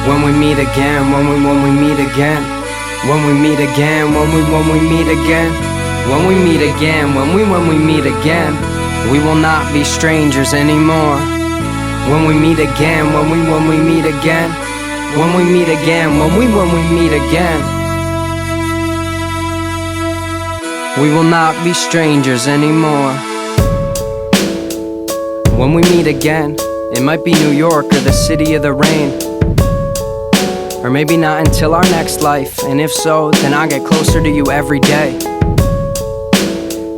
When we meet again, when we meet again, when we meet again, when we meet again, when we meet again, when we meet again, we will not be strangers anymore. When we meet again, when we meet again, when we meet again, when we meet again, we will not be strangers anymore. When we meet again, it might be New York or the city of the rain, or maybe not until our next life. And if so, then I'll get closer to you every day.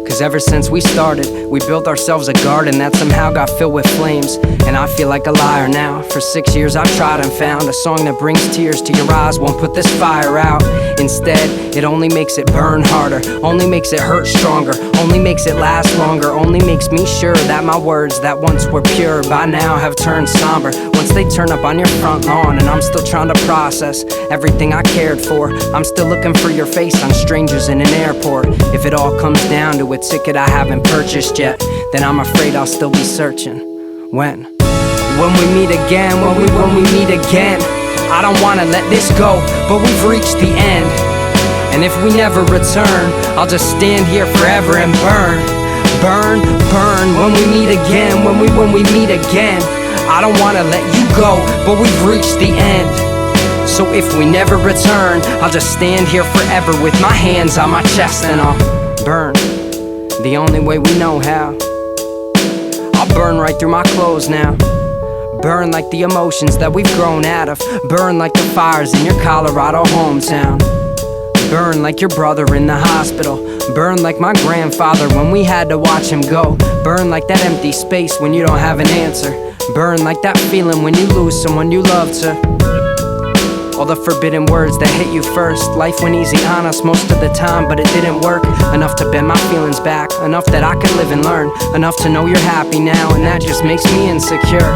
Cause ever since we started, we built ourselves a garden that somehow got filled with flames. And I feel like a liar now. For 6 years I've tried and found a song that brings tears to your eyes, won't put this fire out. Instead, it only makes it burn harder, only makes it hurt stronger, only makes it last longer, only makes me sure that my words that once were pure by now have turned somber. Once they turn up on your front lawn and I'm still trying to process everything I cared for, I'm still looking for your face on strangers in an airport. If it all comes down to a ticket I haven't purchased yet, then I'm afraid I'll still be searching. When we meet again, when we meet again, I don't wanna let this go, but we've reached the end. And if we never return, I'll just stand here forever and burn, burn, burn. When we meet again, when we meet again, I don't wanna let you go, but we've reached the end. So if we never return, I'll just stand here forever with my hands on my chest and I'll burn the only way we know how. I'll burn right through my clothes now. Burn like the emotions that we've grown out of. Burn like the fires in your Colorado hometown. Burn like your brother in the hospital. Burn like my grandfather when we had to watch him go. Burn like that empty space when you don't have an answer. Burn like that feeling when you lose someone you love to. All the forbidden words that hit you first. Life went easy on us most of the time, but it didn't work. Enough to bend my feelings back, enough that I could live and learn, enough to know you're happy now, and that just makes me insecure.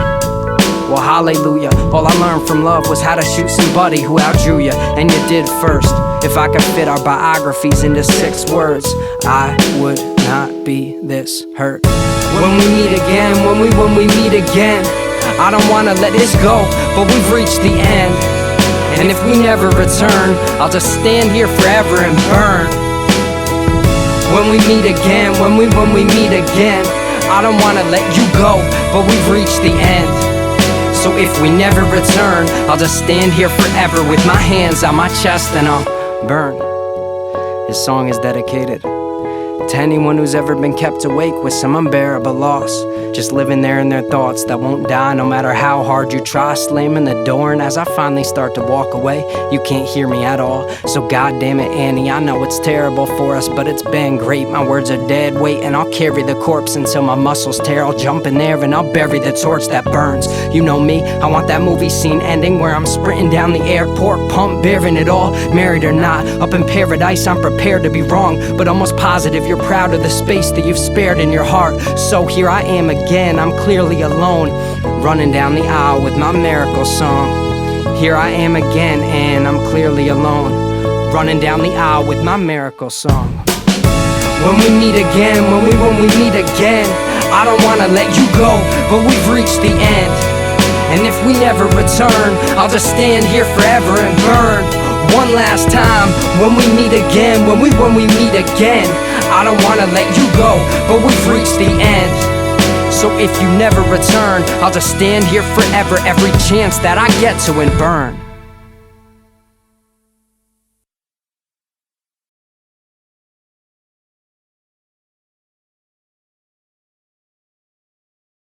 Well, hallelujah, all I learned from love was how to shoot somebody who outdrew you, and you did first. If I could fit our biographies into 6 words, I would not be this hurt. When we meet again, when we meet again, I don't wanna let this go, but we've reached the end. And if we never return, I'll just stand here forever and burn. When we meet again, when we meet again, I don't wanna let you go, but we've reached the end. So if we never return, I'll just stand here forever with my hands on my chest and I'll burn. This song is dedicated to anyone who's ever been kept awake with some unbearable loss, just living there in their thoughts that won't die no matter how hard you try, slamming the door. And as I finally start to walk away, you can't hear me at all. So goddamn it, Annie, I know it's terrible for us, but it's been great. My words are dead weight and I'll carry the corpse until my muscles tear. I'll jump in there and I'll bury the torch that burns. You know me, I want that movie scene ending where I'm sprinting down the airport, pump bearing it all. Married or not, up in paradise, I'm prepared to be wrong, but almost positive you're proud of the space that you've spared in your heart. So here I am again, I'm clearly alone, running down the aisle with my miracle song. Here I am again and I'm clearly alone, running down the aisle with my miracle song. When we meet again, when we meet again, I don't wanna let you go, but we've reached the end. And if we never return, I'll just stand here forever and burn. One last time, when we meet again, when we meet again, I don't wanna let you go, but we've reached the end. So if you never return, I'll just stand here forever every chance that I get to and burn.